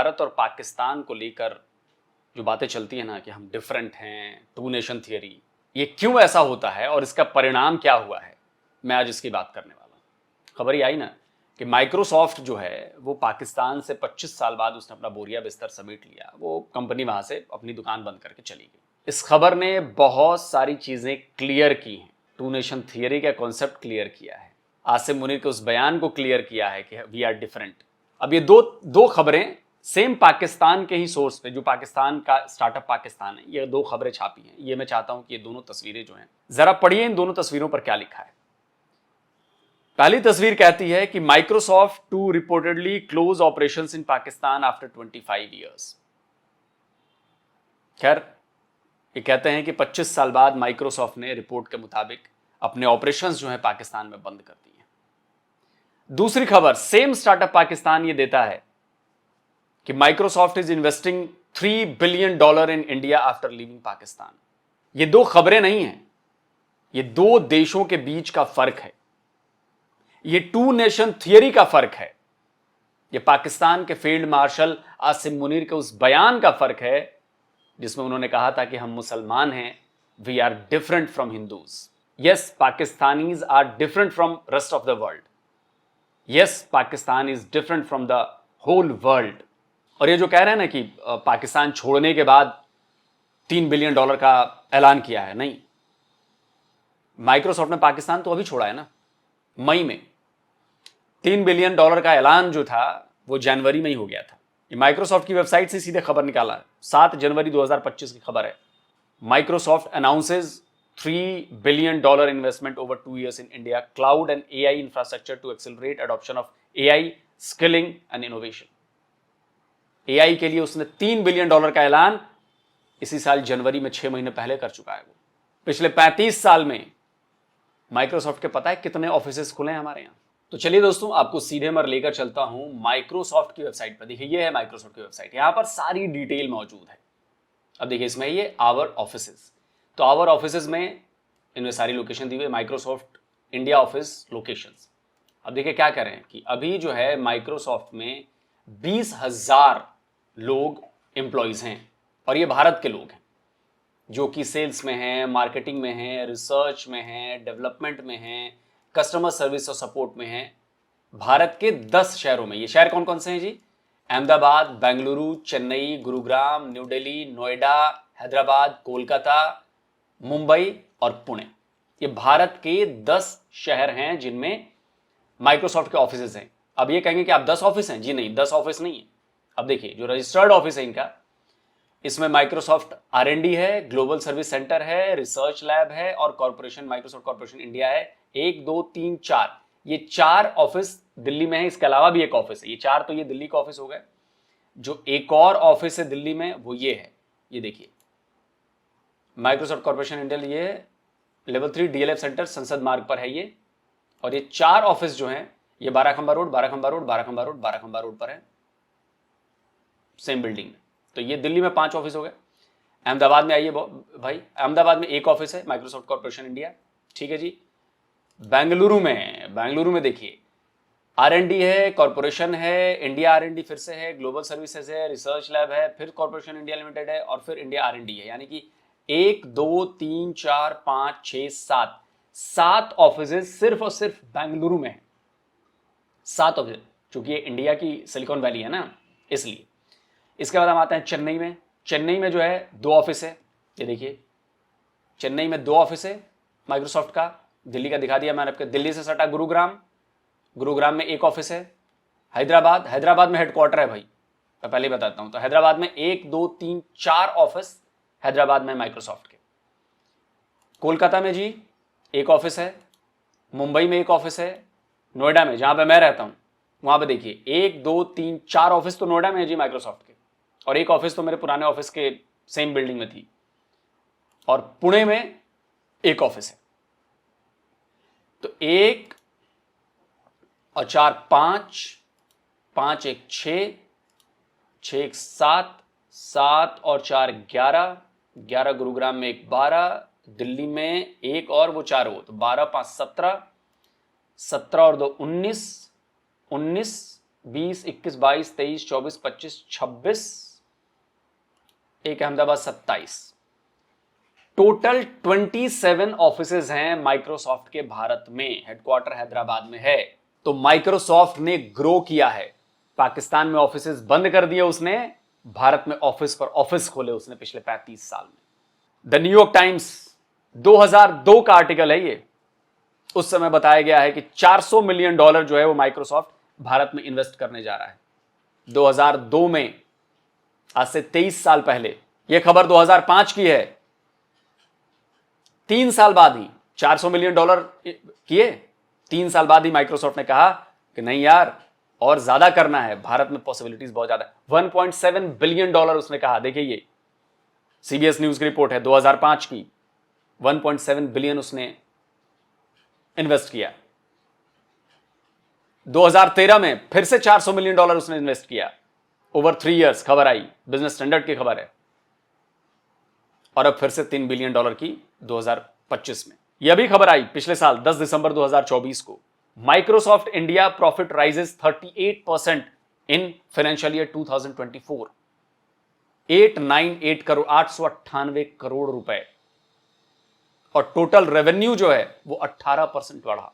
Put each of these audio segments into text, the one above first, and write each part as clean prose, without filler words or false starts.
भारत और पाकिस्तान को लेकर जो बातें चलती है ना कि हम डिफरेंट हैं, टू नेशन थियरी, ये क्यों ऐसा होता है और इसका परिणाम क्या हुआ है, मैं आज इसकी बात करने वाला हूं। खबर ये आई ना कि माइक्रोसॉफ्ट जो है वो पाकिस्तान से 25 साल बाद उसने अपना बोरिया बिस्तर समेट लिया, वो कंपनी वहां से अपनी दुकान बंद करके चली गई। इस खबर ने बहुत सारी चीजें क्लियर की हैं, टू नेशन थियरी का कॉन्सेप्ट क्लियर किया है, आसिम मुनीर के उस बयान को क्लियर किया है कि वी आर डिफरेंट। अब ये दो खबरें सेम पाकिस्तान के ही सोर्स पे, जो पाकिस्तान का स्टार्टअप पाकिस्तान है, ये दो खबरें छापी हैं। ये मैं चाहता हूं कि ये दोनों तस्वीरें जो हैं जरा पढ़िए, इन दोनों तस्वीरों पर क्या लिखा है। पहली तस्वीर कहती है कि Microsoft to reportedly close operations in Pakistan after 25 years. खैर, ये कहते हैं कि 25 साल बाद माइक्रोसॉफ्ट ने रिपोर्ट के मुताबिक अपने ऑपरेशंस जो है पाकिस्तान में बंद कर दिए। दूसरी खबर सेम स्टार्टअप पाकिस्तान ये देता है कि Microsoft is investing $3 billion in India after leaving Pakistan. ये दो खबरें नहीं हैं, ये दो देशों के बीच का फर्क है, ये टू नेशन थियरी का फर्क है, ये पाकिस्तान के फील्ड मार्शल आसिम मुनीर के उस बयान का फर्क है जिसमें उन्होंने कहा था कि हम मुसलमान हैं, we are different from Hindus. Yes, Pakistanis are different from rest of the world. Yes, Pakistan is different from the whole world. और ये जो कह रहे हैं ना कि पाकिस्तान छोड़ने के बाद $3 बिलियन का ऐलान किया है, नहीं, माइक्रोसॉफ्ट ने पाकिस्तान तो अभी छोड़ा है ना, मई में। $3 बिलियन का ऐलान जो था वो जनवरी में ही हो गया था। ये माइक्रोसॉफ्ट की वेबसाइट से सीधे खबर निकाला है, 7 जनवरी 2025 की खबर है। Microsoft announces $3 billion investment over 2 years in India, cloud and AI infrastructure to accelerate adoption of AI, skilling and innovation. AI के लिए उसने $3 बिलियन का ऐलान इसी साल जनवरी में 6 महीने पहले कर चुका है। वो पिछले 35 साल में माइक्रोसॉफ्ट के पता है कितने ऑफिसेस खुले हैं हमारे यहाँ। तो चलिए दोस्तों, आपको सीधे मैं लेकर चलता हूं माइक्रोसॉफ्ट की वेबसाइट पर। देखिए, ये है माइक्रोसॉफ्ट की वेबसाइट, यहां पर सारी डिटेल मौजूद है। अब देखिए, इसमें ये आवर ऑफिसेस, तो आवर ऑफिसेस में इनमें सारी लोकेशन दी हुई है, माइक्रोसॉफ्ट इंडिया ऑफिस लोकेशंस। अब देखिए क्या करें कि अभी जो है माइक्रोसॉफ्ट में 20,000 लोग एम्प्लॉयज हैं, और ये भारत के लोग हैं जो कि सेल्स में हैं, मार्केटिंग में हैं, रिसर्च में हैं, डेवलपमेंट में हैं, कस्टमर सर्विस और सपोर्ट में हैं, भारत के 10 शहरों में। ये शहर कौन कौन से हैं जी? अहमदाबाद, बेंगलुरु, चेन्नई, गुरुग्राम, न्यू दिल्ली, नोएडा, हैदराबाद, कोलकाता, मुंबई और पुणे। ये भारत के 10 शहर हैं जिनमें माइक्रोसॉफ्ट के ऑफिसेज हैं। अब ये कहेंगे कि आप 10 ऑफिस हैं? जी नहीं, 10 ऑफिस नहीं है। अब देखिए, जो रजिस्टर्ड ऑफिस है इनका, इसमें माइक्रोसॉफ्ट R&D है, ग्लोबल सर्विस सेंटर है, रिसर्च लैब है और कॉर्पोरेशन, माइक्रोसॉफ्ट कॉर्पोरेशन इंडिया है। 1 2 3 4, ये 4 ऑफिस दिल्ली में है। इसके अलावा भी एक ऑफिस है, ये 4 तो ये दिल्ली का ऑफिस हो गए। जो एक और ऑफिस है दिल्ली में वो ये है, ये देखिए, माइक्रोसॉफ्ट कॉर्पोरेशन इंडिया, ये लेवल 3 DLF सेंटर संसद मार्ग पर है ये। और ये 4 ऑफिस जो हैं ये Barakhamba road, Barakhamba road, Barakhamba road, Barakhamba road पर है, सेम बिल्डिंग में। तो ये दिल्ली में 5 ऑफिस हो गए। अहमदाबाद में आइए भाई, अहमदाबाद में एक ऑफिस है माइक्रोसॉफ्ट कॉर्पोरेशन इंडिया, ठीक है जी। बेंगलुरु में देखिए R&D है, कॉर्पोरेशन है, इंडिया R&D फिर से है, ग्लोबल सर्विसेज है, रिसर्च लैब है, फिर कॉर्पोरेशन इंडिया लिमिटेड है और फिर इंडिया R&D है। यानी कि 1 2 3 4 5 6 7 ऑफिसेज सिर्फ और सिर्फ बेंगलुरु में है। 7 ऑफिस, चूंकि ये इंडिया की सिलिकॉन वैली है ना, इसलिए। इसके बाद हम आते हैं चेन्नई में। चेन्नई में जो है 2 ऑफिस है, ये देखिए, चेन्नई में 2 ऑफिस है माइक्रोसॉफ्ट का। दिल्ली का दिखा दिया मैंने आपके, दिल्ली से सटा गुरुग्राम, गुरुग्राम में 1 ऑफिस है। हैदराबाद में हेडक्वार्टर है भाई, मैं पहले ही बताता हूं। तो हैदराबाद में 1 2 3 4 ऑफिस हैदराबाद में माइक्रोसॉफ्ट के। कोलकाता में जी 1 ऑफिस है, मुंबई में 1 ऑफिस है, नोएडा में जहां पे मैं रहता हूं वहां पे देखिए 1 2 3 4 ऑफिस तो नोएडा में है जी माइक्रोसॉफ्ट के, और 1 ऑफिस तो मेरे पुराने ऑफिस के सेम बिल्डिंग में थी। और पुणे में 1 ऑफिस है। तो 1 और 4 5, 5 1 6, 6 1 7, 7 और 4 11, 11 गुरुग्राम में 1 12, दिल्ली में 1 और वो 4 तो 12 5 17, 17 और 2 19, 19 20, 21, 22, 23, 24, 25, 26, एक अहमदाबाद 27, टोटल 27 ऑफिसेज हैं माइक्रोसॉफ्ट के भारत में। हेडक्वार्टर हैदराबाद में है। तो माइक्रोसॉफ्ट ने ग्रो किया है। पाकिस्तान में ऑफिसेज बंद कर दिए उसने, भारत में ऑफिस पर ऑफिस खोले उसने पिछले 35 साल में। द न्यूयॉर्क टाइम्स 2002 का आर्टिकल है ये। उस समय बताया गया है कि $400 मिलियन जो है वो माइक्रोसॉफ्ट भारत में इन्वेस्ट करने जा रहा है 2002 में। आज से 23 साल पहले। यह खबर 2005 की है। 3 साल बाद ही $400 मिलियन किए। 3 साल बाद ही माइक्रोसॉफ्ट ने कहा कि नहीं यार, और ज्यादा करना है, भारत में पॉसिबिलिटीज बहुत ज्यादा है। 1.7 बिलियन डॉलर उसने कहा। देखिए ये सीबीएस न्यूज की रिपोर्ट है 2005 की। 1.7 बिलियन उसने इन्वेस्ट किया। 2013 में फिर से $400 मिलियन उसने इन्वेस्ट किया ओवर 3 इयर्स। खबर आई, बिजनेस स्टैंडर्ड की खबर है। और अब फिर से $3 बिलियन की 2025 में। यह भी खबर आई पिछले साल 10 दिसंबर 2024 को। Microsoft India profit rises 38% in financial year 2024। 898 crore 898 crore रुपए। और टोटल रेवेन्यू जो है वो 18% बढ़ा।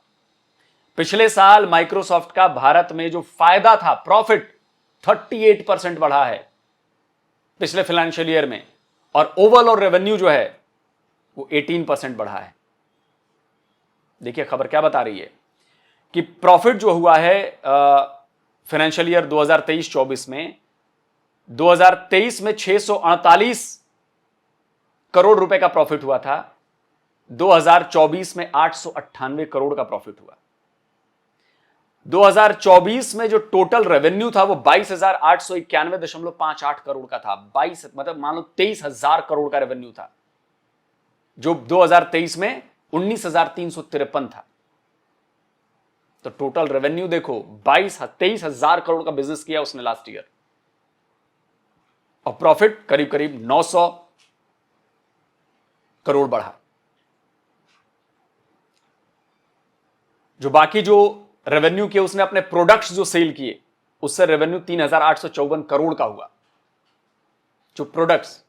पिछले साल माइक्रोसॉफ्ट का भारत में जो फायदा था, प्रॉफिट 38% बढ़ा है पिछले फाइनेंशियल ईयर में। और ओवरऑल रेवेन्यू जो है वो 18% बढ़ा है। देखिए खबर क्या बता रही है कि प्रॉफिट जो हुआ है फाइनेंशियल ईयर 2023-24 में, 2023 में 648 करोड़ रुपए का प्रॉफिट हुआ था। 2024 में 898 करोड़ का प्रॉफिट हुआ। 2024 में जो टोटल रेवेन्यू था वो 22,891.58 करोड़ का था। 22 मतलब मान लो 23,000 करोड़ का रेवेन्यू था, जो 2023 में 19,353 था। तो टोटल रेवेन्यू देखो, 23,000 करोड़ का बिजनेस किया उसने लास्ट ईयर। और प्रॉफिट करीब करीब 900 करोड़ बढ़ा। जो बाकी जो रेवेन्यू किए उसने अपने प्रोडक्ट्स जो सेल किए, उससे रेवेन्यू 3,854 करोड़ का हुआ। जो प्रोडक्ट्स,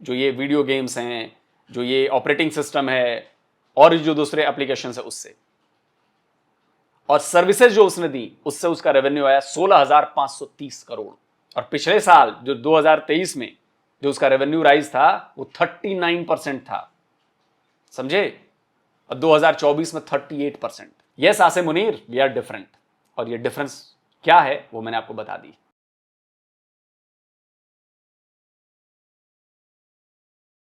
जो ये वीडियो गेम्स हैं, जो ये ऑपरेटिंग सिस्टम है और जो दूसरे एप्लीकेशन है उससे, और सर्विसेज जो उसने दी, उससे उसका रेवेन्यू आया 16,530 करोड़। और पिछले साल जो 2023 में जो उसका रेवेन्यू राइज था वो 39% था, समझे। और 2024 में 38%। Yes Asim Munir, we are different. और ये डिफरेंस क्या है वो मैंने आपको बता दी।